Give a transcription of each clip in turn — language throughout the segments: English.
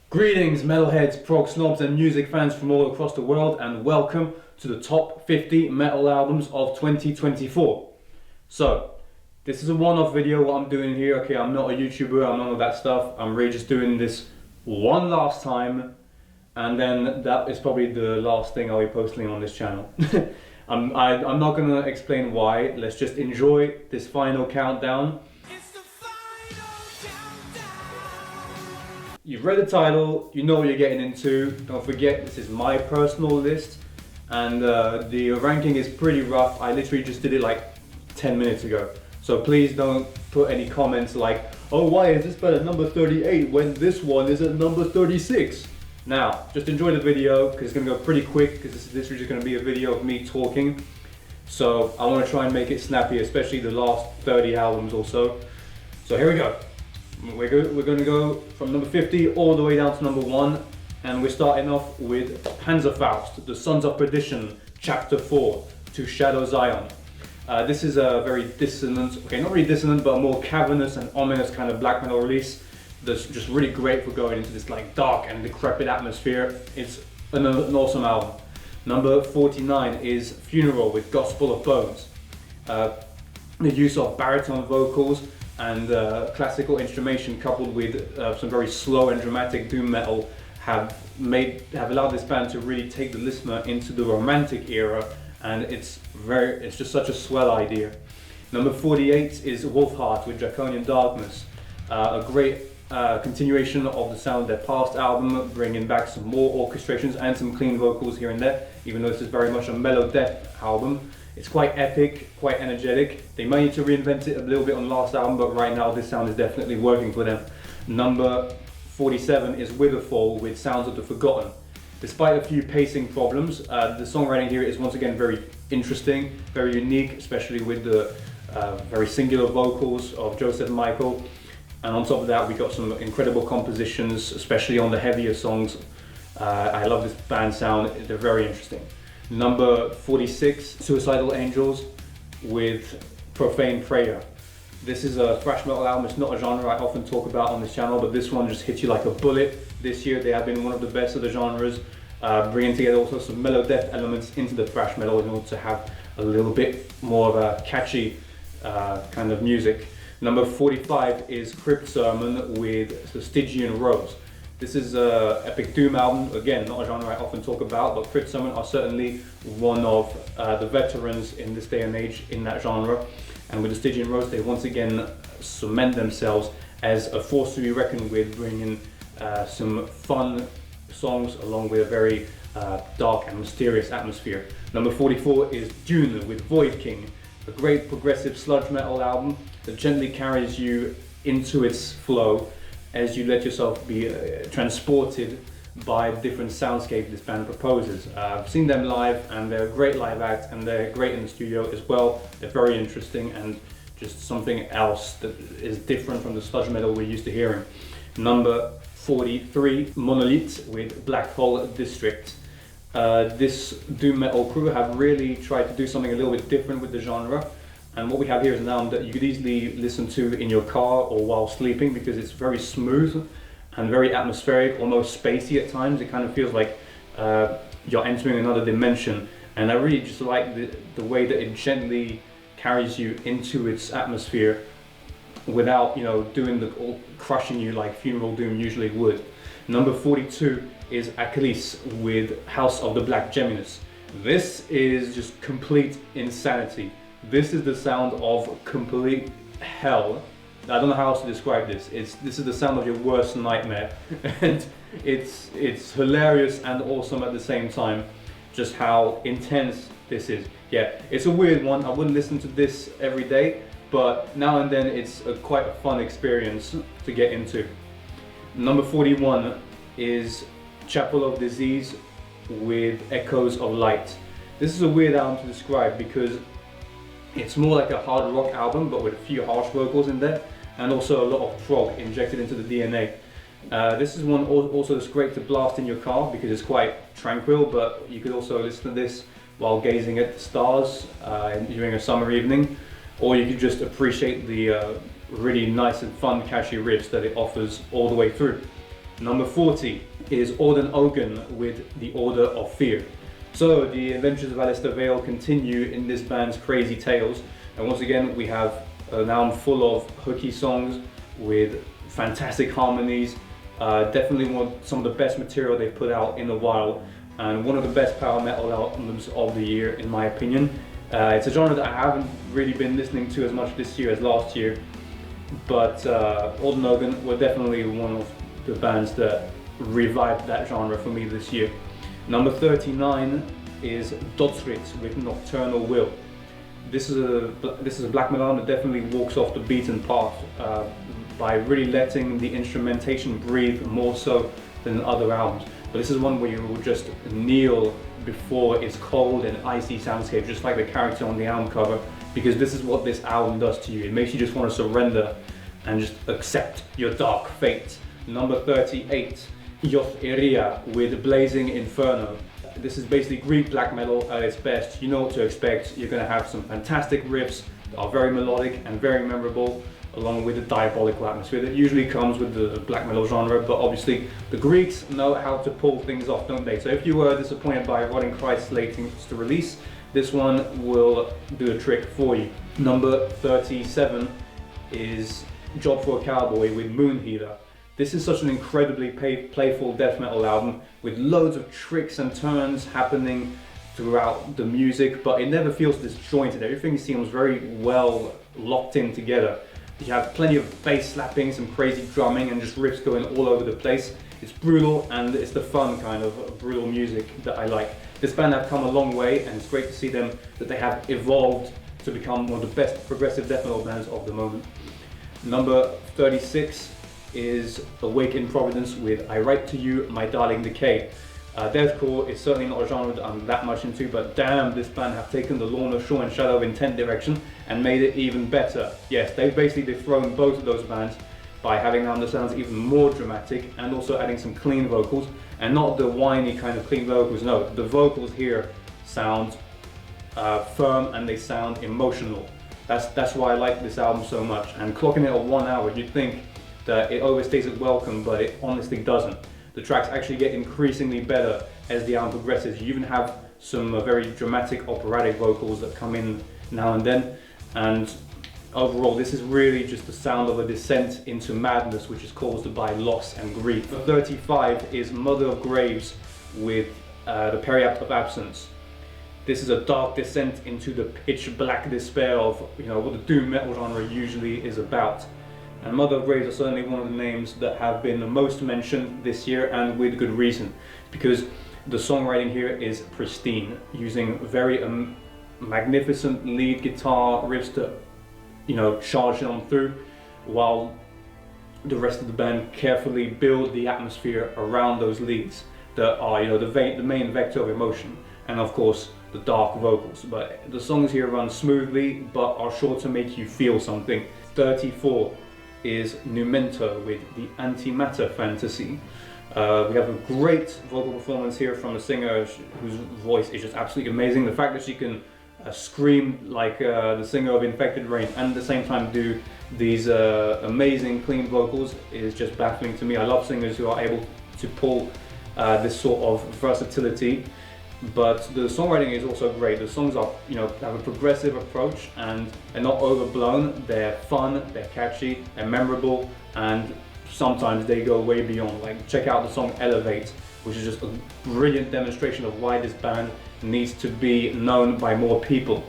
Greetings metalheads, prog snobs and music fans from all across the world, and welcome to the top 50 metal albums of 2024. So, this is a one-off video what I'm doing here. Okay, I'm not a YouTuber, I'm none of that stuff. I'm really just doing this one last time, and then that is probably the last thing I'll be posting on this channel. I'm not gonna explain why. Let's just enjoy this final countdown. You've read the title, you know what you're getting into. Don't forget, this is my personal list, and the ranking is pretty rough. I literally just did it like 10 minutes ago. So please don't put any comments like, oh, why is this band at number 38 when this one is at number 36? Now, just enjoy the video, because it's going to go pretty quick, because this is literally just going to be a video of me talking. So I want to try and make it snappy, especially the last 30 albums or so. So here we go. We're going to go from number 50 all the way down to number 1, and we're starting off with Panzerfaust, The Sons of Perdition, Chapter 4, To Shadow Zion. This is a very dissonant, okay, not really dissonant, but a more cavernous and ominous kind of black metal release that's just really great for going into this like dark and decrepit atmosphere. It's an awesome album. Number 49 is Funeral with Gospel of Bones. The use of baritone vocals and classical instrumentation coupled with some very slow and dramatic doom metal have allowed this band to really take the listener into the romantic era, and it's just such a swell idea. Number 48 is Wolfheart with Draconian Darkness, a great continuation of the sound of their past album, bringing back some more orchestrations and some clean vocals here and there, even though this is very much a mellow death album. It's quite epic, quite energetic. They might need to reinvent it a little bit on the last album, but right now this sound is definitely working for them. Number 47 is Witherfall with Sounds of the Forgotten. Despite a few pacing problems, the songwriting here is once again very interesting, very unique, especially with the very singular vocals of Joseph Michael. And on top of that, we got some incredible compositions, especially on the heavier songs. I love this band sound, they're very interesting. Number 46, Suicidal Angels with Profane Prayer. This is a thrash metal album. It's not a genre I often talk about on this channel, but this one just hits you like a bullet. This year they have been one of the best of the genres, bringing together also some mellow death elements into the thrash metal in order to have a little bit more of a catchy kind of music. Number 45 is Crypt Sermon with the Stygian Rose. This is an epic doom album, again not a genre I often talk about, but Crypt Sermon are certainly one of the veterans in this day and age in that genre. And with the Stygian Rose, they once again cement themselves as a force to be reckoned with, bringing some fun songs along with a very dark and mysterious atmosphere. Number 44 is Dune with Void King, a great progressive sludge metal album that gently carries you into its flow as you let yourself be transported by the different soundscape this band proposes. I've seen them live, and they're a great live act, and they're great in the studio as well. They're very interesting and just something else that is different from the sludge metal we're used to hearing. Number 43, Monolith with Black Hole District. This doom metal crew have really tried to do something a little bit different with the genre. And what we have here is an album that you could easily listen to in your car or while sleeping, because it's very smooth and very atmospheric, almost spacey at times. It kind of feels like you're entering another dimension. And I really just like the way that it gently carries you into its atmosphere without, you know, crushing you like Funeral Doom usually would. Number 42 is Achilles with House of the Black Geminis. This is just complete insanity. This is the sound of complete hell. I don't know how else to describe this. This is the sound of your worst nightmare, and it's hilarious and awesome at the same time. Just how intense this is. Yeah, it's a weird one. I wouldn't listen to this every day, but now and then it's quite a fun experience to get into. Number 41 is Chapel of Disease with Echoes of Light. This is a weird album to describe because it's more like a hard rock album, but with a few harsh vocals in there, and also a lot of prog injected into the DNA. This is one also that's great to blast in your car because it's quite tranquil, but you could also listen to this while gazing at the stars during a summer evening, or you could just appreciate the really nice and fun catchy riffs that it offers all the way through. Number 40 is Orden Ogun with The Order of Fear. So the adventures of Alistair Vale continue in this band's crazy tales, and once again we have an album full of hooky songs with fantastic harmonies. Definitely some of the best material they've put out in a while, and one of the best power metal albums of the year in my opinion. It's a genre that I haven't really been listening to as much this year as last year, but Orden Ogun were definitely one of the bands that revived that genre for me this year. Number 39 is Doddsrit with Nocturnal Will. This is a black metal album that definitely walks off the beaten path by really letting the instrumentation breathe more so than other albums. But this is one where you will just kneel before its cold and icy soundscape, just like the character on the album cover, because this is what this album does to you. It makes you just want to surrender and just accept your dark fate. Number 38, Yoth Iria with Blazing Inferno. This is basically Greek black metal at its best. You know what to expect. You're going to have some fantastic riffs that are very melodic and very memorable, along with the diabolical atmosphere that usually comes with the black metal genre. But obviously the Greeks know how to pull things off, don't they? So if you were disappointed by Rotting Christ's latest release, this one will do a trick for you. Number 37 is Job for a Cowboy with Moon Healer. This is such an incredibly playful death metal album with loads of tricks and turns happening throughout the music, but it never feels disjointed. Everything seems very well locked in together. You have plenty of bass slapping, some crazy drumming, and just riffs going all over the place. It's brutal, and it's the fun kind of brutal music that I like. This band have come a long way, and it's great to see them that they have evolved to become one of the best progressive death metal bands of the moment. Number 36 is Awake in Providence with I Write to You, My Darling Decay. Deathcore is certainly not a genre that I'm that much into, but damn, this band have taken the Lorna Shore and Shadow of Intent direction and made it even better. Yes, they've basically dethroned both of those bands by having them that sounds even more dramatic and also adding some clean vocals, and not the whiny kind of clean vocals. No, the vocals here sound firm and they sound emotional. That's why I like this album so much. And clocking it at 1 hour, you'd think that it overstays its welcome, but it honestly doesn't. The tracks actually get increasingly better as the album progresses. You even have some very dramatic operatic vocals that come in now and then, and overall this is really just the sound of a descent into madness which is caused by loss and grief. 35 is Mother of Graves with the Periapt of Absence. This is a dark descent into the pitch black despair of what the doom metal genre usually is about. And Mother of Graves are certainly one of the names that have been the most mentioned this year, and with good reason, because the songwriting here is pristine, using very magnificent lead guitar riffs to charge on through, while the rest of the band carefully build the atmosphere around those leads that are the main vector of emotion, and of course the dark vocals. But the songs here run smoothly but are sure to make you feel something. 34 is Numenta with the Antimatter Fantasy. We have a great vocal performance here from a singer whose voice is just absolutely amazing. The fact that she can scream like the singer of Infected Rain and at the same time do these amazing clean vocals is just baffling to me. I love singers who are able to pull this sort of versatility. But the songwriting is also great. The songs are, have a progressive approach and they're not overblown. They're fun, they're catchy, they're memorable, and sometimes they go way beyond. Like, check out the song Elevate, which is just a brilliant demonstration of why this band needs to be known by more people.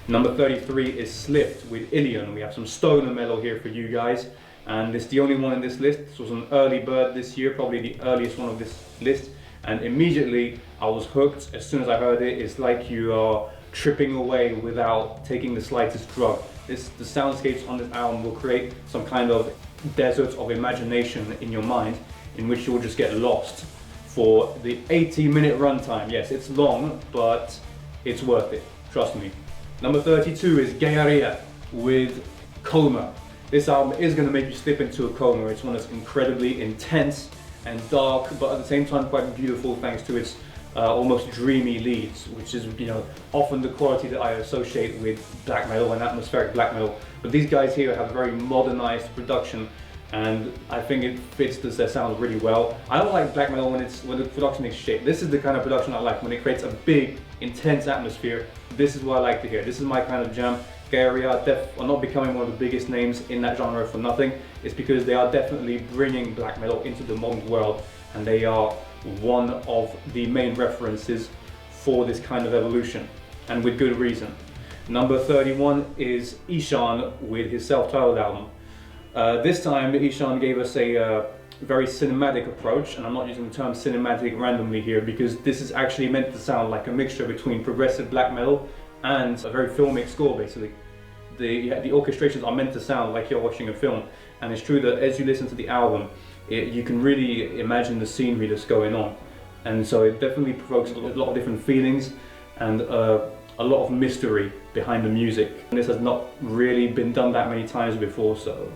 Number 33 is Slipped with Ilion. We have some stoner metal here for you guys, and it's the only one in this list. This was an early bird this year, probably the earliest one of this list. And immediately I was hooked as soon as I heard it. It's like you are tripping away without taking the slightest drug. The soundscapes on this album will create some kind of desert of imagination in your mind, in which you will just get lost for the 80-minute runtime. Yes, it's long, but it's worth it, trust me. Number 32 is Gaia with Coma. This album is going to make you slip into a coma. It's one that's incredibly intense and dark, but at the same time quite beautiful thanks to its almost dreamy leads, which is often the quality that I associate with black metal and atmospheric black metal. But these guys here have very modernized production and I think it fits their sound really well. I don't like black metal when the production is shit. This is the kind of production I like, when it creates a big, intense atmosphere. This is what I like to hear. This is my kind of jam. Gaia are not becoming one of the biggest names in that genre for nothing. It's because they are definitely bringing black metal into the modern world, and they are one of the main references for this kind of evolution, and with good reason. Number 31 is Ishan with his self-titled album. This time Ishan gave us a very cinematic approach, and I'm not using the term cinematic randomly here, because this is actually meant to sound like a mixture between progressive black metal and a very filmic score. Basically, the orchestrations are meant to sound like you're watching a film, and it's true that as you listen to the album, you can really imagine the scenery that's going on, and so it definitely provokes a lot of different feelings and a lot of mystery behind the music. And this has not really been done that many times before, so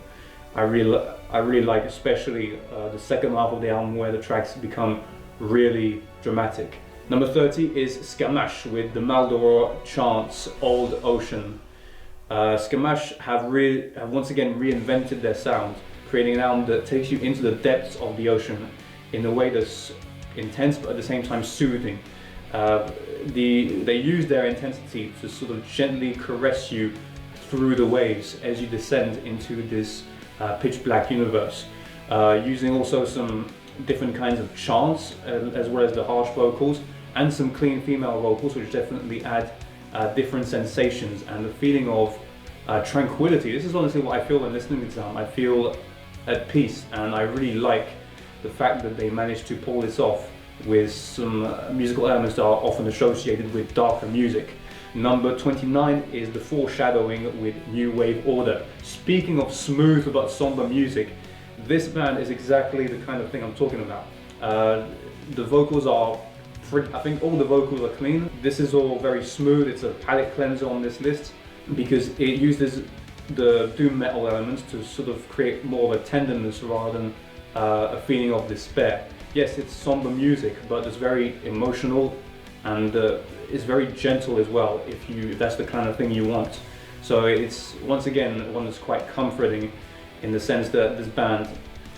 I really like, especially the second half of the album, where the tracks become really dramatic. Number 30 is Skamash with the Maldoror Chants Old Ocean. Skamash have once again reinvented their sound, creating an album that takes you into the depths of the ocean in a way that's intense but at the same time soothing. They use their intensity to sort of gently caress you through the waves as you descend into this pitch black universe, using also some different kinds of chants as well as the harsh vocals, and some clean female vocals, which definitely add different sensations and a feeling of tranquility. This is honestly what I feel when listening to this album. I feel at peace, and I really like the fact that they managed to pull this off with some musical elements that are often associated with darker music. Number 29 is The Foreshadowing with New Wave Order. Speaking of smooth but somber music, this band is exactly the kind of thing I'm talking about. The vocals are I think all the vocals are clean. This is all very smooth. It's a palate cleanser on this list because it uses the doom metal elements to sort of create more of a tenderness rather than a feeling of despair. Yes, it's somber music, but it's very emotional, and it's very gentle as well, if that's the kind of thing you want. So it's once again one that's quite comforting, in the sense that this band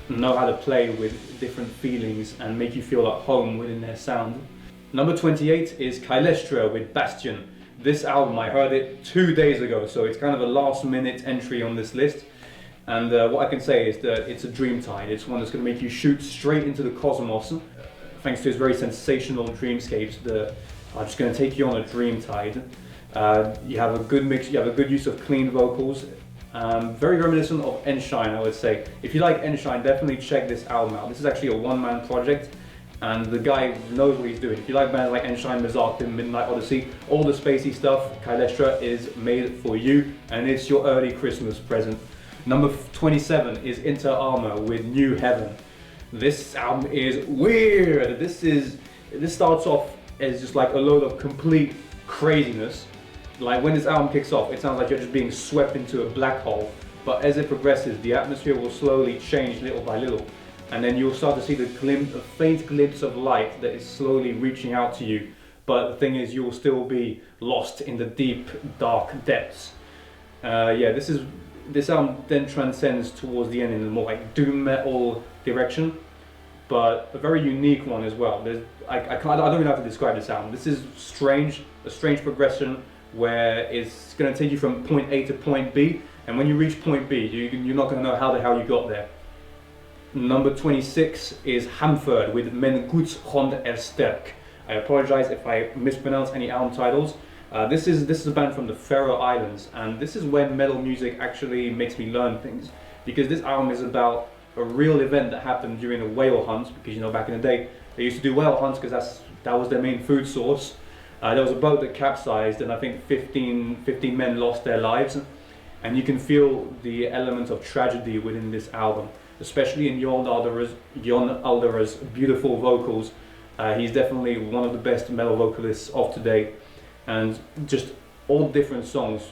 know how to play with different feelings and make you feel at home within their sound. Number 28 is Caligula with Bastion. This album, I heard it 2 days ago, so it's kind of a last minute entry on this list. And what I can say is that it's a dreamtide. It's one that's going to make you shoot straight into the cosmos, thanks to its very sensational dreamscapes that are just going to take you on a dreamtide. You have a good mix, you have a good use of clean vocals, very reminiscent of Enshine, I would say. If you like Enshine, definitely check this album out. This is actually a one-man project, and the guy knows what he's doing. If you like bands like Enshine, Mizarkin, Midnight Odyssey, all the spacey stuff, Caligula is made for you, and it's your early Christmas present. Number 27 is Inter Arma with New Heaven. This album is weird. This starts off as just like a load of complete craziness. Like when this album kicks off, it sounds like you're just being swept into a black hole. But as it progresses, the atmosphere will slowly change little by little. And then you'll start to see a faint glimpse of light that is slowly reaching out to you. But the thing is, you'll still be lost in the deep, dark depths. This album then transcends towards the end in a more like doom metal direction, but a very unique one as well. I don't even know how to describe this album. This is strange, a strange progression where it's going to take you from point A to point B, and when you reach point B, you're not going to know how the hell you got there. Number 26 is Hamford with Men Guds Hond er Sterk. I apologize if I mispronounce any album titles. This is a band from the Faroe Islands, and this is when metal music actually makes me learn things, because this album is about a real event that happened during a whale hunt. Because back in the day they used to do whale hunts because that was their main food source. There was a boat that capsized, and I think 15 men lost their lives, and you can feel the element of tragedy within this album, especially in Jon Alder's beautiful vocals. He's definitely one of the best metal vocalists of today. And just all different songs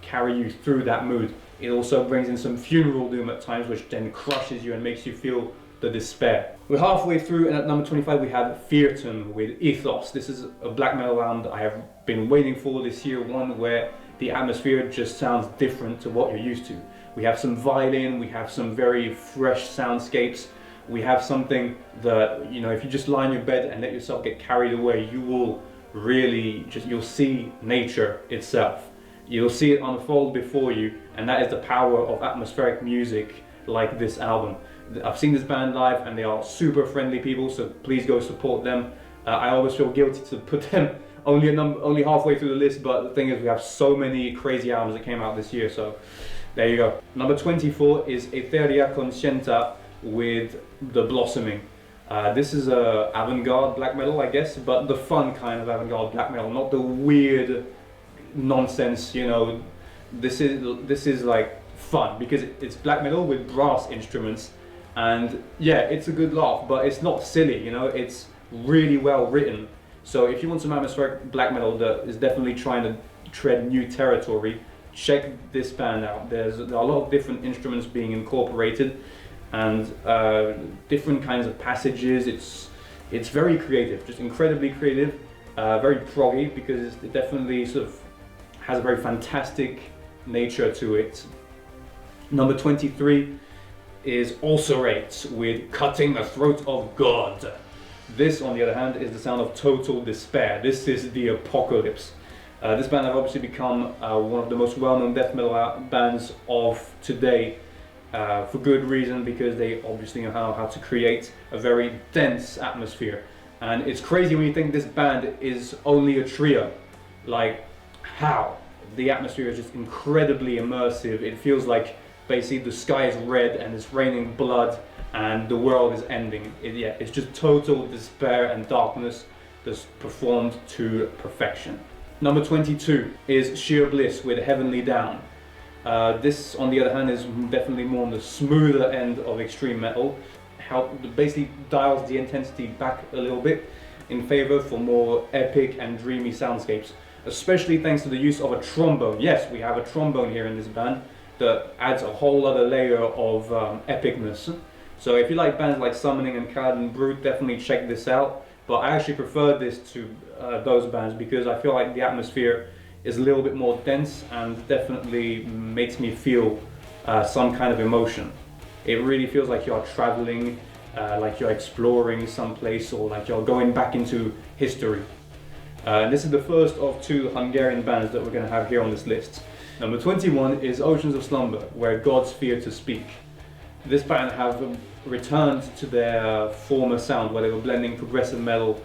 carry you through that mood. It also brings in some funeral doom at times, which then crushes you and makes you feel the despair. We're halfway through, and at number 25 we have Fearton with Ethos. This is a black metal album that I have been waiting for this year, one where the atmosphere just sounds different to what you're used to. We have some violin, we have some very fresh soundscapes. We have something that, you know, if you just lie in your bed and let yourself get carried away, you will really you'll see nature itself. You'll see it unfold before you, and that is the power of atmospheric music like this album. I've seen this band live and they are super friendly people, so please go support them. I always feel guilty to put them only halfway through the list, but the thing is we have so many crazy albums that came out this year, so there you go. Number 24 is Etheria Conscienta with The Blossoming. This is a avant-garde black metal, I guess, but the fun kind of avant-garde black metal, not the weird nonsense, you know. This is like fun because it's black metal with brass instruments, and yeah, it's a good laugh, but it's not silly, you know. It's really well written. So if you want some atmospheric black metal that is definitely trying to tread new territory, check this band out. There are a lot of different instruments being incorporated, and different kinds of passages. It's very creative, just incredibly creative, very proggy, because it definitely sort of has a very fantastic nature to it. Number 23 is Ulcerates with Cutting the Throat of God. This, on the other hand, is the sound of total despair. This is the apocalypse. This band have obviously become one of the most well-known death metal bands of today, for good reason, because they obviously know how to create a very dense atmosphere. And it's crazy when you think this band is only a trio. Like, how? The atmosphere is just incredibly immersive. It feels like basically the sky is red and it's raining blood and the world is ending. It's just total despair and darkness that's performed to perfection. Number 22 is Sheer Bliss with Heavenly Down. This, on the other hand, is definitely more on the smoother end of extreme metal. Basically dials the intensity back a little bit in favor for more epic and dreamy soundscapes, especially thanks to the use of a trombone. Yes, we have a trombone here in this band that adds a whole other layer of epicness. So if you like bands like Summoning and Kaladin Brute, definitely check this out. But I actually prefer this to those bands because I feel like the atmosphere is a little bit more dense and definitely makes me feel some kind of emotion. It really feels like you're traveling, like you're exploring someplace, or like you're going back into history. And this is the first of two Hungarian bands that we're going to have here on this list. Number 21 is Oceans of Slumber, Where Gods Fear to Speak. This band have returned to their former sound, where they were blending progressive metal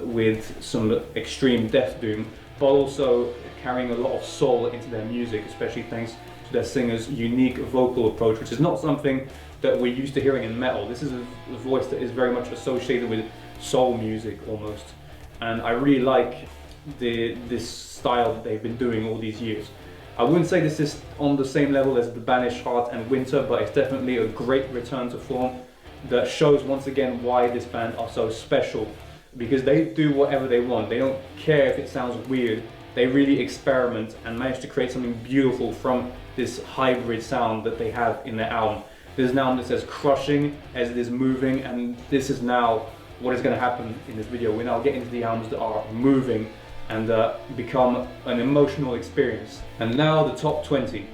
with some extreme death doom, but also carrying a lot of soul into their music, especially thanks to their singer's unique vocal approach, which is not something that we're used to hearing in metal. This is a voice that is very much associated with soul music almost, and I really like this style that they've been doing all these years. I wouldn't say this is on the same level as The Banished Heart and Winter, but it's definitely a great return to form that shows once again why this band are so special, because they do whatever they want. They don't care if it sounds weird. They really experiment and manage to create something beautiful from this hybrid sound that they have in their album. There's an album that says crushing as it is moving, and this is now what is going to happen in this video. We now get into the albums that are moving and become an emotional experience. And now the top 20.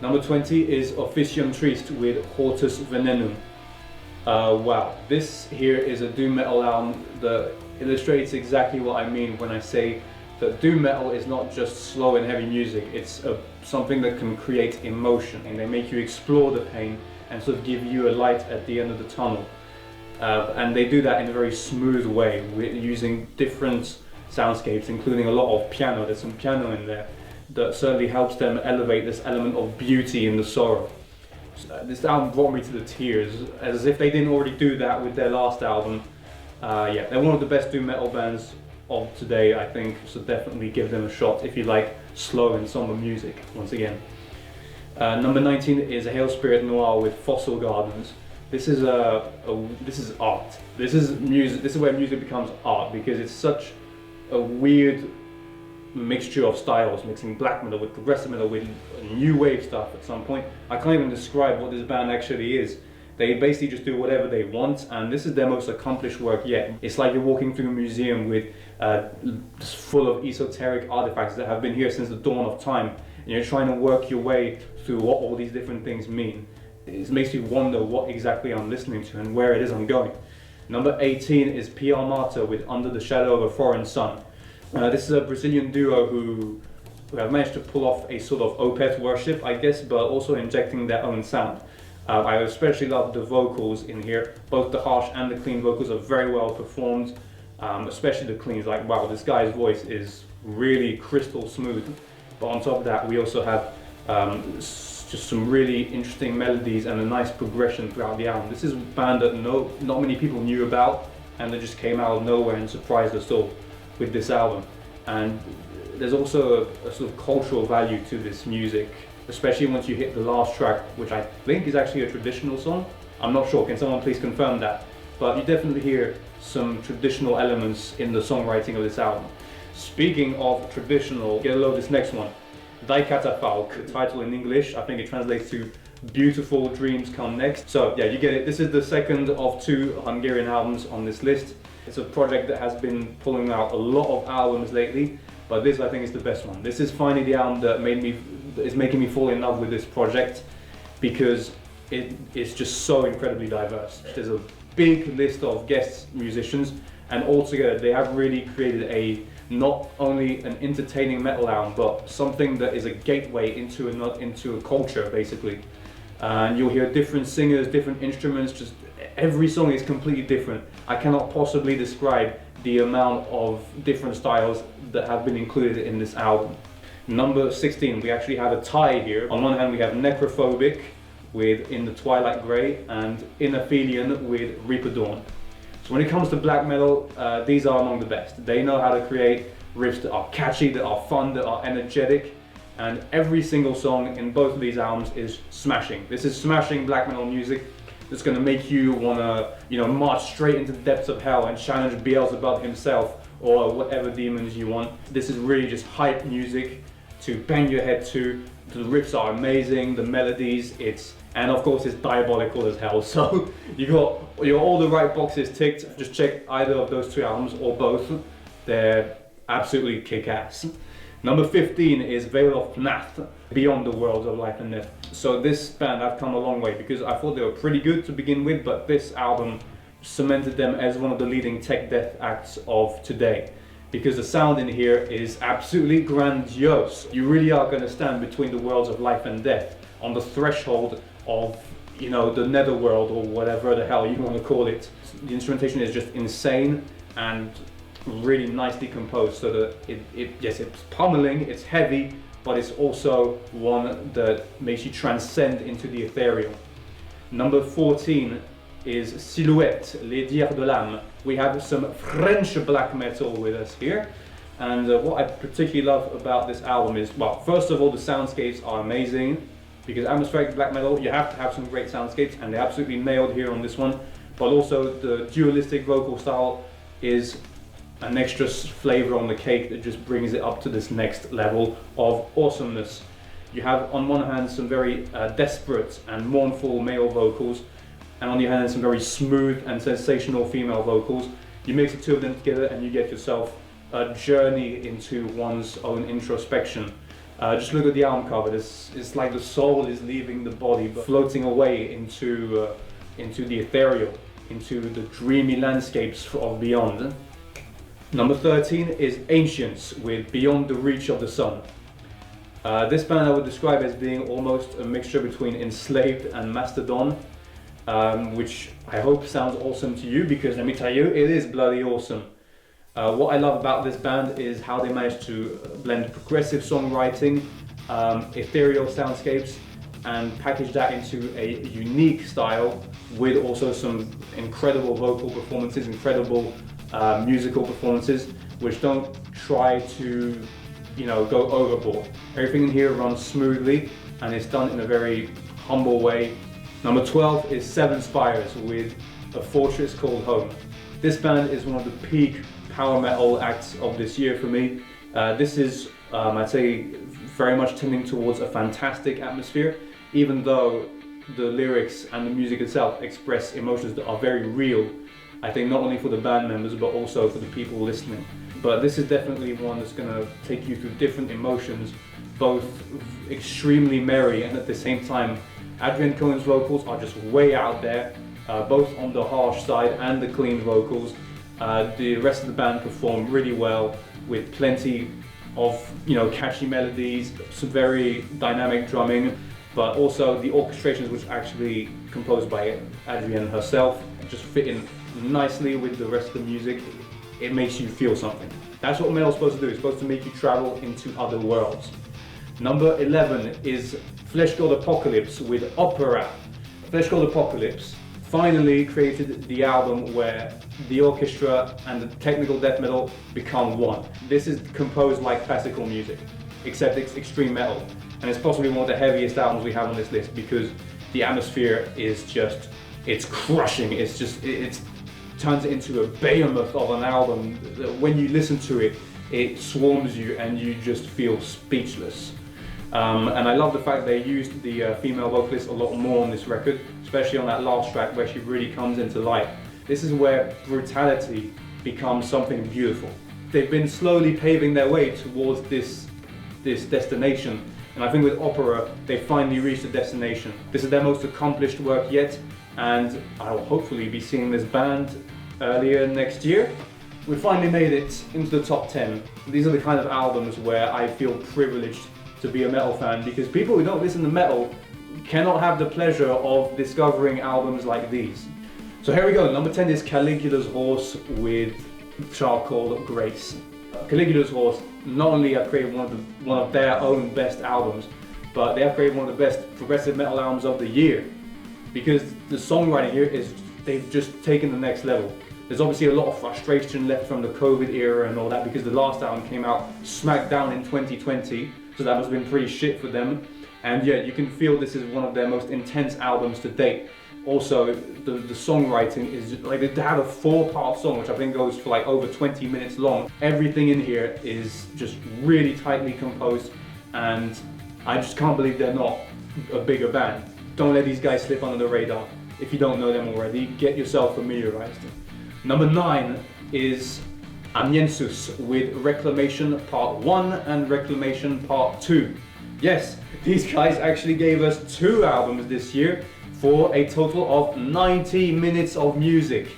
Number 20 is Officium Triste with Hortus Venenum. Wow, this here is a doom metal album that illustrates exactly what I mean when I say that doom metal is not just slow and heavy music. It's something that can create emotion, and they make you explore the pain and sort of give you a light at the end of the tunnel. And they do that in a very smooth way, using different soundscapes, including a lot of piano. There's some piano in there that certainly helps them elevate this element of beauty in the sorrow. This album brought me to the tears, as if they didn't already do that with their last album. Yeah, they're one of the best doom metal bands of today, I think, so definitely give them a shot if you like slow and somber music, once again. Number 19 is Hail Spirit Noir with Fossil Gardens. This is this is art. This is music. This is where music becomes art, because it's such a weird mixture of styles, mixing black metal with progressive metal with new wave stuff at some point. I can't even describe what this band actually is. They basically just do whatever they want, and this is their most accomplished work yet. It's like you're walking through a museum with just full of esoteric artifacts that have been here since the dawn of time, and you're trying to work your way through what all these different things mean. It makes you wonder what exactly I'm listening to and where it is I'm going. Number 18 is PR Mata with Under the Shadow of a Foreign Sun. This is a Brazilian duo who have managed to pull off a sort of Opeth worship, I guess, but also injecting their own sound. I especially love the vocals in here. Both the harsh and the clean vocals are very well performed, especially the cleans. Like, wow, this guy's voice is really crystal smooth. But on top of that, we also have just some really interesting melodies and a nice progression throughout the album. This is a band that not many people knew about, and they just came out of nowhere and surprised us all with this album. And there's also a sort of cultural value to this music, especially once you hit the last track, which I think is actually a traditional song. I'm not sure, can someone please confirm that? But you definitely hear some traditional elements in the songwriting of this album. Speaking of traditional, get a load of this next one. Cata FAL, the title in English, I think it translates to Beautiful Dreams Come Next. So yeah, you get it. This is the second of 2 Hungarian albums on this list. It's a project that has been pulling out a lot of albums lately, but this I think is the best one. This is finally the album that is making me fall in love with this project, because it is just so incredibly diverse. There's a big list of guest musicians, and altogether they have really created not only an entertaining metal album, but something that is a gateway into a culture, basically. And you'll hear different singers, different instruments, just every song is completely different. I cannot possibly describe the amount of different styles that have been included in this album. Number 16, we actually have a tie here. On one hand we have Necrophobic with In the Twilight Grey and Inaphelion with Reaper Dawn. So when it comes to black metal, these are among the best. They know how to create riffs that are catchy, that are fun, that are energetic, and every single song in both of these albums is smashing. This is smashing black metal music that's going to make you want to, march straight into the depths of hell and challenge Beelzebub himself or whatever demons you want. This is really just hype music to bang your head to. The riffs are amazing, the melodies, and of course it's diabolical as hell. So you got all the right boxes ticked. Just check either of those 2 albums or both. They're absolutely kick-ass. Number 15 is Veil of Nath, Beyond the Worlds of Life and Death. So this band, I've come a long way, because I thought they were pretty good to begin with, but this album cemented them as one of the leading tech death acts of today, because the sound in here is absolutely grandiose. You really are going to stand between the worlds of life and death, on the threshold of, the netherworld or whatever the hell you want to call it. The instrumentation is just insane and really nicely composed, so that it's pummeling, it's heavy, but it's also one that makes you transcend into the ethereal. Number 14 is Silhouette, Les Dires de l'Âme. We have some French black metal with us here, and what I particularly love about this album is, well, first of all, the soundscapes are amazing, because atmospheric black metal, you have to have some great soundscapes, and they absolutely nailed here on this one. But also the dualistic vocal style is an extra flavor on the cake that just brings it up to this next level of awesomeness. You have on one hand some very desperate and mournful male vocals, and on the other hand some very smooth and sensational female vocals. You mix the 2 of them together and you get yourself a journey into one's own introspection. Just look at the album cover. It's like the soul is leaving the body, but floating away into the ethereal, into the dreamy landscapes of beyond. Number 13 is Ancients with Beyond the Reach of the Sun. This band I would describe as being almost a mixture between Enslaved and Mastodon, which I hope sounds awesome to you, because let me tell you, it is bloody awesome. What I love about this band is how they managed to blend progressive songwriting, ethereal soundscapes, and package that into a unique style with also some incredible vocal performances, incredible musical performances, which don't try to go overboard. Everything in here runs smoothly and it's done in a very humble way. Number 12 is 7 Spires with A Fortress Called Home. This band is one of the peak power metal acts of this year for me. This is, I'd say, very much tending towards a fantastic atmosphere, even though the lyrics and the music itself express emotions that are very real, I think, not only for the band members but also for the people listening. but this is definitely one that's going to take you through different emotions, both extremely merry and at the same time Adrian Cohen's vocals are just way out there, both on the harsh side and the clean vocals. The rest of the band perform really well with plenty of catchy melodies, some very dynamic drumming, but also the orchestrations, which are actually composed by Adrienne herself, just fit in nicely with the rest of the music. It makes you feel something. That's what metal's supposed to do. It's supposed to make you travel into other worlds. Number 11 is Flesh God Apocalypse with Opera. Flesh God Apocalypse finally created the album where the orchestra and the technical death metal become one. This is composed like classical music, except it's extreme metal. And it's possibly one of the heaviest albums we have on this list because the atmosphere is just, it's crushing. It turns it into a behemoth of an album. When you listen to it, it swarms you and you just feel speechless. And I love the fact they used the female vocalist a lot more on this record, especially on that last track where she really comes into light. This is where brutality becomes something beautiful. They've been slowly paving their way towards this destination, and I think with Opera they finally reached the destination. This is their most accomplished work yet, and I'll hopefully be seeing this band earlier next year. We finally made it into the top 10. These are the kind of albums where I feel privileged to be a metal fan, because people who don't listen to metal cannot have the pleasure of discovering albums like these. So here we go, number 10 is Caligula's Horse with Charcoal Grace. Caligula's Horse not only have created one of their own best albums, but they have created one of the best progressive metal albums of the year, because the songwriting here is, they've just taken the next level. There's obviously a lot of frustration left from the COVID era and all that, because the last album came out smack down in 2020, so that must have been pretty shit for them. And yet you can feel this is one of their most intense albums to date. Also, the songwriting is like, they have a 4-part song which I think goes for like over 20 minutes long. Everything in here is just really tightly composed, and I just can't believe they're not a bigger band. Don't let these guys slip under the radar. If you don't know them already, get yourself familiarized. Number 9 is Amanus with Reclamation Part 1 and Reclamation Part 2. Yes, these guys actually gave us 2 albums this year for a total of 90 minutes of music.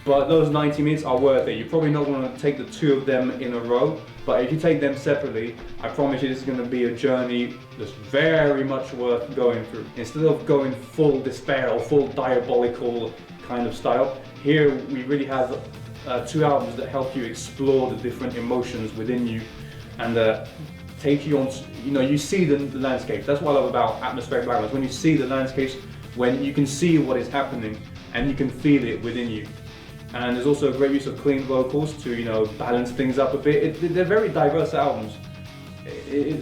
But those 90 minutes are worth it. You're probably not going to take the 2 of them in a row, but if you take them separately, I promise you this is going to be a journey that's very much worth going through. Instead of going full despair or full diabolical kind of style, here we really have 2 albums that help you explore the different emotions within you and take you on, you see the landscape. That's what I love about atmospheric black metal, when you see the landscapes, when you can see what is happening and you can feel it within you. And there's also a great use of clean vocals to balance things up a bit. They're very diverse albums.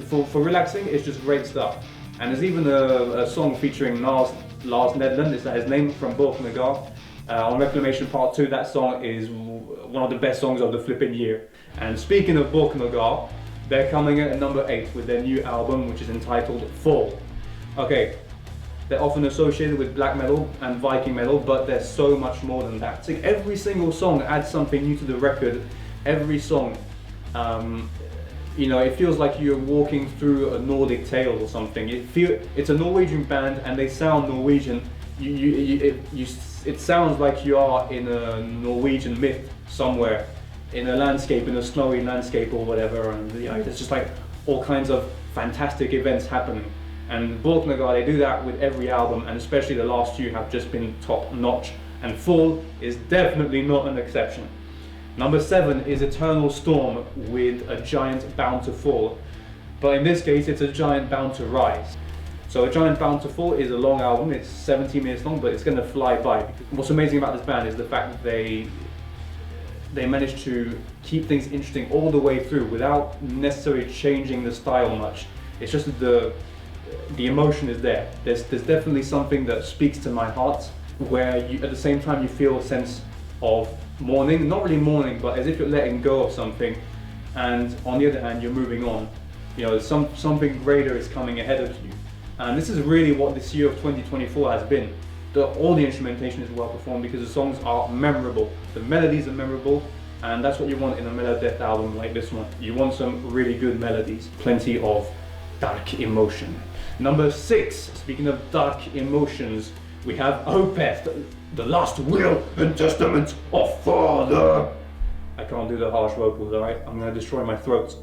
For relaxing, it's just great stuff. And there's even a song featuring Lars Nedland, is that his name, from Nagar. On Reclamation Part 2, that song is one of the best songs of the flipping year. And speaking of Nagar, they're coming in at number 8 with their new album, which is entitled Fall. Okay, they're often associated with black metal and Viking metal, but they're so much more than that. So every single song adds something new to the record. Every song, it feels like you're walking through a Nordic tale or something. It's a Norwegian band and they sound Norwegian. It sounds like you are in a Norwegian myth somewhere, in a landscape, in a snowy landscape or whatever, and there's just like all kinds of fantastic events happening. And Nagar, they do that with every album, and especially the last few have just been top notch, and Fall is definitely not an exception. Number 7 is Eternal Storm with A Giant Bound to Fall, but in this case it's A Giant Bound to Rise. So A Giant Bound to Fall is a long album, it's 17 minutes long, but it's going to fly by. What's amazing about this band is the fact that they managed to keep things interesting all the way through without necessarily changing the style much. It's just that the emotion is there. There's definitely something that speaks to my heart, where at the same time you feel a sense of mourning, not really mourning, but as if you're letting go of something, and on the other hand you're moving on. Something greater is coming ahead of you. And this is really what this year of 2024 has been. All the instrumentation is well performed because the songs are memorable. The melodies are memorable, And that's what you want in a melodeath album like this one. You want some really good melodies, plenty of dark emotion. Number 6, speaking of dark emotions, we have Opeth, the last will and testament of Father. I can't do the harsh vocals, alright? I'm gonna destroy my throat.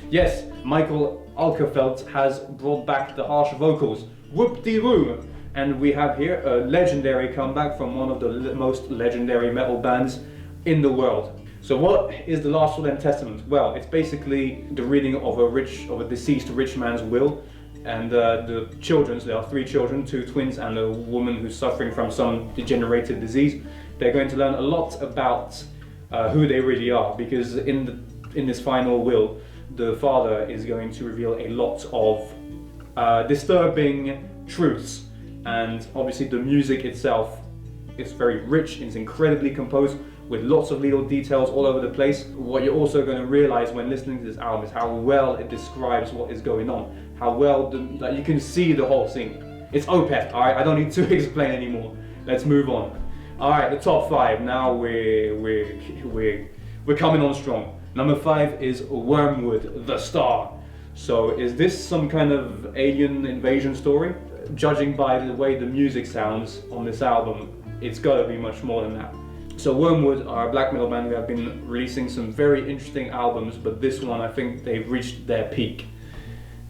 Yes, Michael Alkerfeldt has brought back the harsh vocals. Whoop-de-woo! And we have here a legendary comeback from one of the most legendary metal bands in the world. So what is the last will and testament? Well, it's basically the reading of a deceased rich man's will, and the children, so there are 3 children, 2 twins and a woman who's suffering from some degenerative disease. They're going to learn a lot about who they really are, because in this final will, the father is going to reveal a lot of disturbing truths, and obviously the music itself is very rich, it's incredibly composed with lots of little details all over the place. What you're also going to realize when listening to this album is how well it describes what is going on, how well you can see the whole scene. It's Opeth, alright, I don't need to explain anymore. Let's move on. Alright, the top 5. Now we're coming on strong. Number 5 is Wormwood, the Star. So is this some kind of alien invasion story? Judging by the way the music sounds on this album, it's gotta be much more than that. So Wormwood are a black metal band who have been releasing some very interesting albums, but this one, I think they've reached their peak.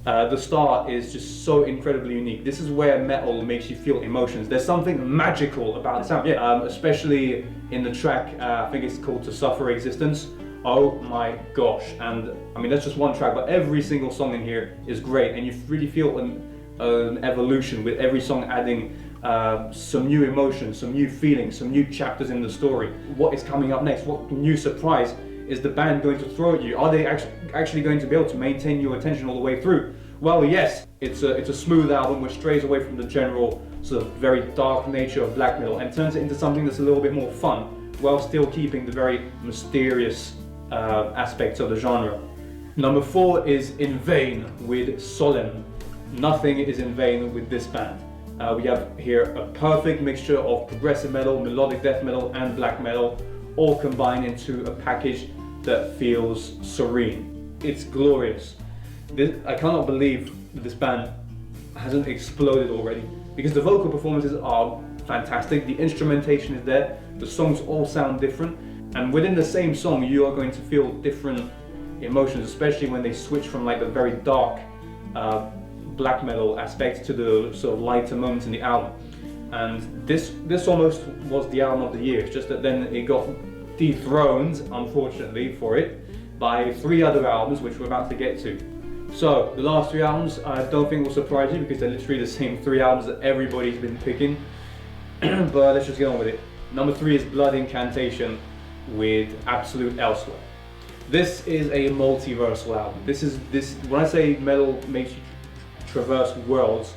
The Star is just so incredibly unique. This is where metal makes you feel emotions. There's something magical about the sound, especially in the track, I think it's called To Suffer Existence. Oh my gosh, and I mean that's just one track, but every single song in here is great, and you really feel an evolution with every song adding some new emotions, some new feelings, some new chapters in the story. What is coming up next? What new surprise is the band going to throw at you? Are they actually going to be able to maintain your attention all the way through? Well, yes, it's a smooth album which strays away from the general sort of very dark nature of black metal and turns it into something that's a little bit more fun, while still keeping the very mysterious aspects of the genre. Number 4 is In Vain with Solem. Nothing is in vain with this band. We have here a perfect mixture of progressive metal, melodic death metal and black metal, all combined into a package that feels serene. It's glorious. I cannot believe that this band hasn't exploded already, because the vocal performances are fantastic, the instrumentation is there, the songs all sound different, and within the same song you are going to feel different emotions, especially when they switch from like the very dark black metal aspect to the sort of lighter moments in the album. And this almost was the album of the year. It's just that then it got dethroned, unfortunately for it, by 3 other albums which we're about to get to. So the last 3 albums I don't think will surprise you, because they're literally the same 3 albums that everybody's been picking. But let's just get on with it. Number 3 is Blood Incantation with Absolute Elsewhere. This is a multiversal album. When I say metal makes you traverse worlds,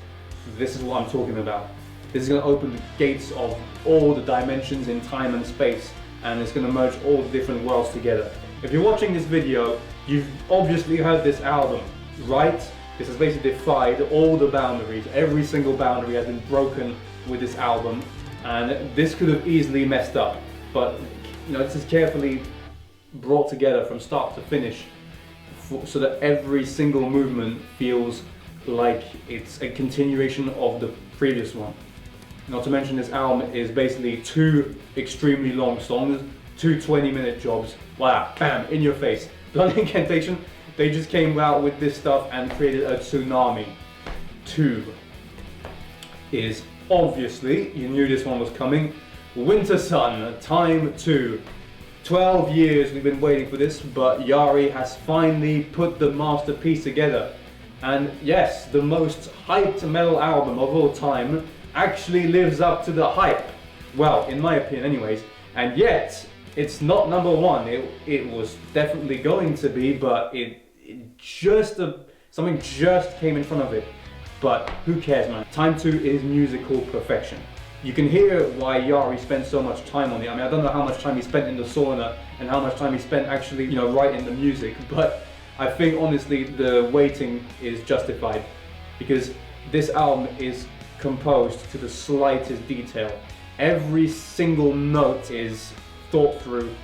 this is what I'm talking about. This is going to open the gates of all the dimensions in time and space, and it's going to merge all the different worlds together. If you're watching this video, you've obviously heard this album, right? This has basically defied all the boundaries. Every single boundary has been broken with this album, and this could have easily messed up, but this is carefully brought together from start to finish so that every single movement feels like it's a continuation of the previous one. Not to mention, this album is basically 2 extremely long songs, 2 20-minute jobs. Wow, bam, in your face. Blood Incantation, they just came out with this stuff and created a tsunami. 2 is obviously, you knew this one was coming, Winter Sun, Time 2. 12 years we've been waiting for this, but Yari has finally put the masterpiece together. And yes, the most hyped metal album of all time actually lives up to the hype. Well, in my opinion anyways. And yet, it's not number 1. It was definitely going to be, but something just came in front of it. But who cares, man? Time 2 is musical perfection. You can hear why Yari spent so much time on it. I mean, I don't know how much time he spent in the sauna and how much time he spent actually, writing the music, but I think honestly the waiting is justified, because this album is composed to the slightest detail. Every single note is thought through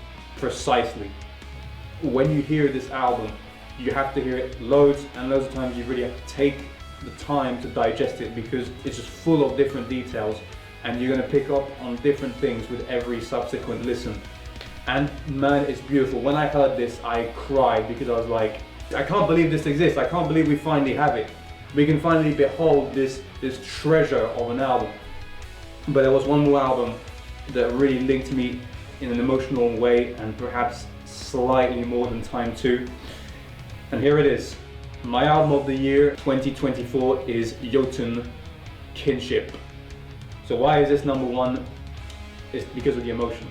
precisely. When you hear this album, you have to hear it loads and loads of times. You really have to take the time to digest it because it's just full of different details and you're going to pick up on different things with every subsequent listen. And man, it's beautiful. When I heard this, I cried because I was like, I can't believe this exists. I can't believe we finally have it. We can finally behold this treasure of an album. But there was one more album that really linked me in an emotional way and perhaps slightly more than Time 2. And here it is. My album of the year 2024 is Jotun Kinship. So why is this number one? It's because of the emotion.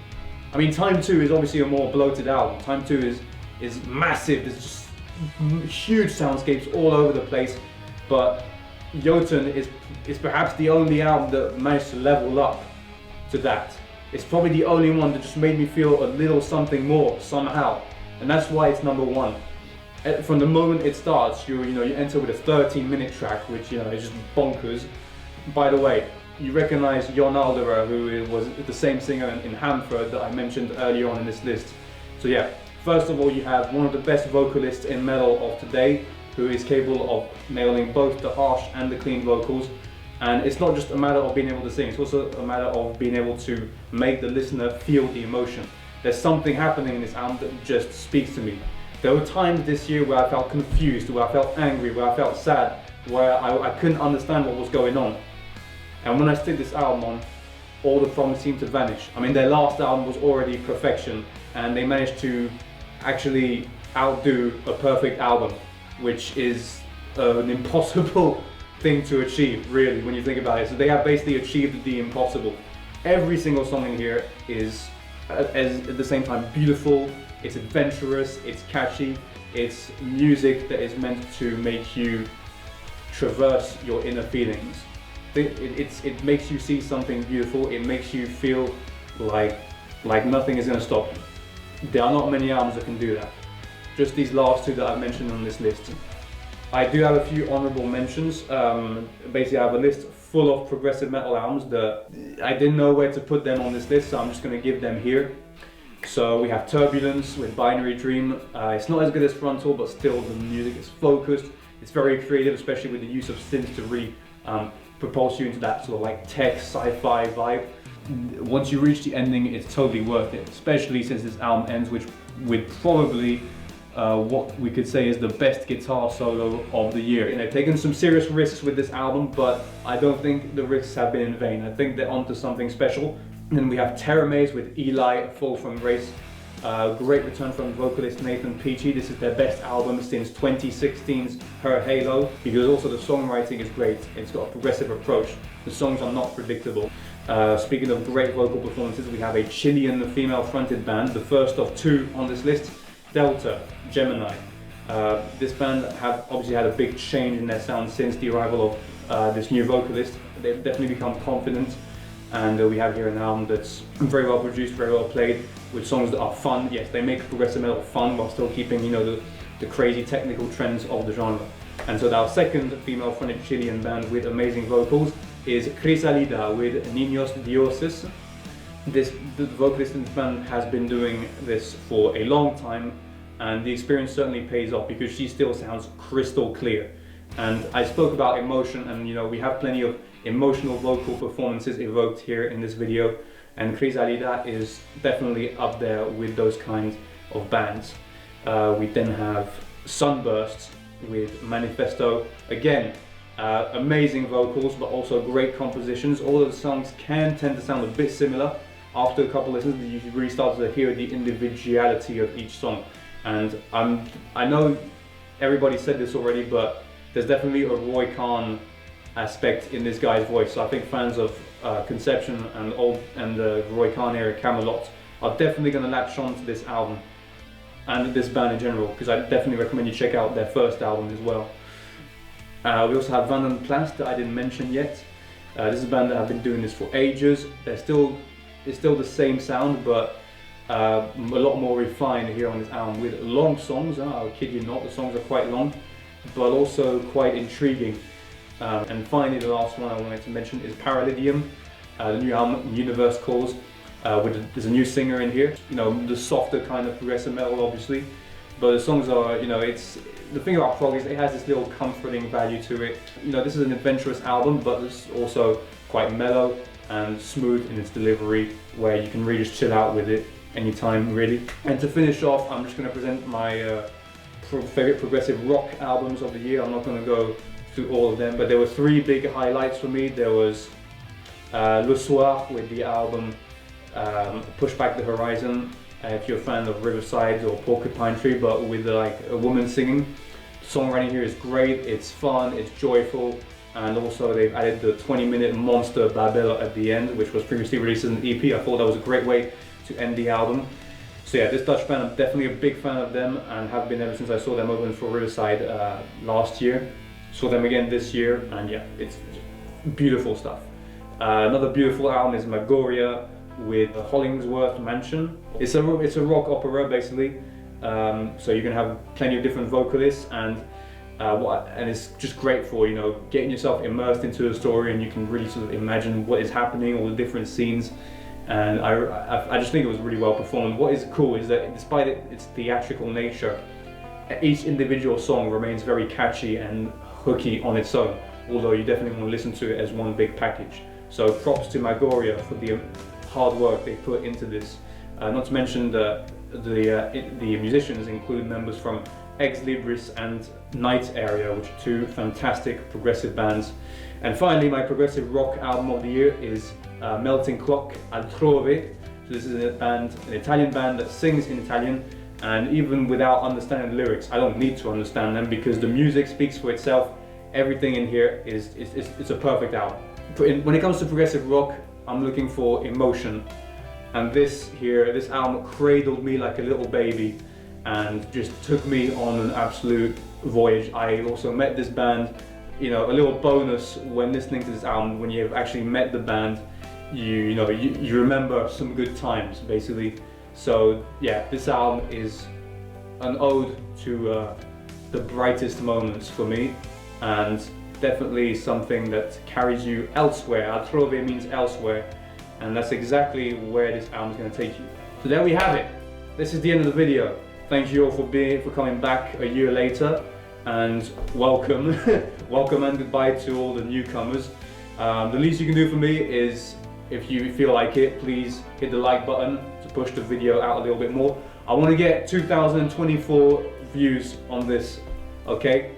I mean, Time 2 is obviously a more bloated album. Time 2 is massive. There's just huge soundscapes all over the place. But Jotun is perhaps the only album that managed to level up to that. It's probably the only one that just made me feel a little something more somehow. And that's why it's number one. From the moment it starts, you enter with a 13-minute track, which is just bonkers. By the way, you recognize Honourable, who was the same singer in Hamford that I mentioned earlier on in this list. So yeah, first of all, you have one of the best vocalists in metal of today, who is capable of nailing both the harsh and the clean vocals. And it's not just a matter of being able to sing, it's also a matter of being able to make the listener feel the emotion. There's something happening in this album that just speaks to me. There were times this year where I felt confused, where I felt angry, where I felt sad, where I couldn't understand what was going on. And when I stick this album on, all the problems seem to vanish. I mean, their last album was already perfection, and they managed to actually outdo a perfect album, which is an impossible thing to achieve, really, when you think about it. So they have basically achieved the impossible. Every single song in here is, at the same time, beautiful, it's adventurous, it's catchy, it's music that is meant to make you traverse your inner feelings. It makes you see something beautiful, it makes you feel like nothing is going to stop you. There are not many albums that can do that. Just these last two that I've mentioned on this list. I do have a few honourable mentions. Basically I have a list full of progressive metal albums that I didn't know where to put them on this list, so I'm just going to give them here. So we have Turbulence with Binary Dream. It's not as good as Frontal, but still the music is focused. It's very creative, especially with the use of synths to really propulse you into that sort of like tech sci-fi vibe. Once you reach the ending, it's totally worth it, especially since this album ends with probably what we could say is the best guitar solo of the year. And they've taken some serious risks with this album, but I don't think the risks have been in vain. I think they're onto something special. And then we have Teramaze with Eli, Fall from Grace. Great return from vocalist Nathan Peachy. This is their best album since 2016's Her Halo, because also the songwriting is great. It's got a progressive approach. The songs are not predictable. Speaking of great vocal performances, we have a Chilean female-fronted band, the first of two on this list, Delta, Gemini. This band have obviously had a big change in their sound since the arrival of this new vocalist. They've definitely become confident, and we have here an album that's very well produced, very well played, with songs that are fun. Yes, they make progressive metal fun while still keeping, the crazy technical trends of the genre. And so our second female-fronted Chilean band with amazing vocals is Chrysalida with Niños Dioses. The vocalist in this band has been doing this for a long time, and the experience certainly pays off because she still sounds crystal clear. And I spoke about emotion, and we have plenty of emotional vocal performances evoked here in this video, and Chrysalida is definitely up there with those kinds of bands. We then have Sunbursts with Manifesto. Again, amazing vocals, but also great compositions. All of the songs can tend to sound a bit similar. After a couple listens, you really start to hear the individuality of each song. And I know everybody said this already, but there's definitely a Roy Khan aspect in this guy's voice. So I think fans of Conception and the Roy Khan era Camelot are definitely going to latch on to this album and this band in general, because I definitely recommend you check out their first album as well. We also have Van den Plas that I didn't mention yet. This is a band that have been doing this for ages. It's still the same sound, but a lot more refined here on this album with long songs. I'll kid you not, the songs are quite long, but also quite intriguing. And finally, the last one I wanted to mention is Paralydium, the new album Universe Calls. There's a new singer in here, you know, the softer kind of progressive metal obviously, but the songs are, you know, it's, the thing about prog is it has this little comforting value to it. You know, this is an adventurous album, but it's also quite mellow and smooth in its delivery, where you can really just chill out with it anytime really. And to finish off, I'm just going to present my favorite progressive rock albums of the year. I'm not going to go through all of them, but there were three big highlights for me. There was Le Soir with the album Push Back the Horizon, if you're a fan of Riverside or Porcupine Tree, but with like a woman singing. The songwriting here is great, it's fun, it's joyful, and also they've added the 20-minute monster Babel at the end, which was previously released as an EP. I thought that was a great way to end the album. So yeah, this Dutch band, I'm definitely a big fan of them and have been ever since I saw them open for Riverside last year. Saw them again this year, and yeah, it's beautiful stuff. Another beautiful album is Magia with Hollingsworth Mansion. It's a rock opera basically, so you can have plenty of different vocalists, and it's just great for, you know, getting yourself immersed into the story, and you can really sort of imagine what is happening, all the different scenes, and I just think it was really well performed. What is cool is that despite its theatrical nature, each individual song remains very catchy and hooky on its own, although you definitely want to listen to it as one big package. So props to Magoria for the hard work they put into this. Not to mention the musicians include members from Ex Libris and Night Area, which are two fantastic progressive bands. And finally, my progressive rock album of the year is Melting Clock Altrove. So this is an Italian band that sings in Italian, and even without understanding the lyrics, I don't need to understand them because the music speaks for itself. Everything in here it's a perfect album. When it comes to progressive rock, I'm looking for emotion, and this album cradled me like a little baby and just took me on an absolute voyage. I also met this band, you know, a little bonus when listening to this album, when you've actually met the band, you remember some good times basically. So yeah, this album is an ode to the brightest moments for me, and definitely something that carries you elsewhere. Altrove means elsewhere, and that's exactly where this album is going to take you. So there we have it. This is the end of the video. Thank you all for coming back a year later, and welcome, welcome and goodbye to all the newcomers. The least you can do for me is, if you feel like it, please hit the like button to push the video out a little bit more. I want to get 2024 views on this, okay?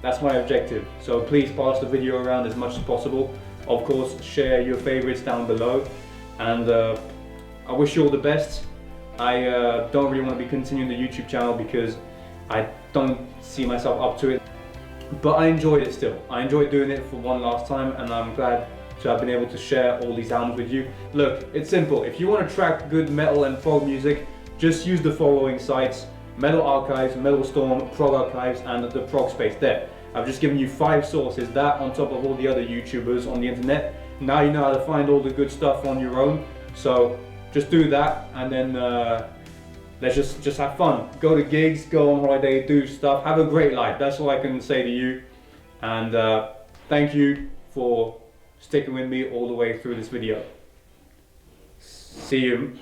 That's my objective. So please pass the video around as much as possible. Of course, share your favorites down below, and I wish you all the best. I don't really want to be continuing the YouTube channel because I don't see myself up to it, but I enjoyed it still. I enjoyed doing it for one last time, and I'm glad to have been able to share all these albums with you. Look, it's simple. If you want to track good metal and prog music, just use the following sites: Metal Archives, Metal Storm, Prog Archives, and the Prog Space there. I've just given you 5 sources, that on top of all the other YouTubers on the internet. Now you know how to find all the good stuff on your own. So just do that, and then let's just have fun. Go to gigs, go on holiday, do stuff, have a great life. That's all I can say to you. And thank you for sticking with me all the way through this video. See you.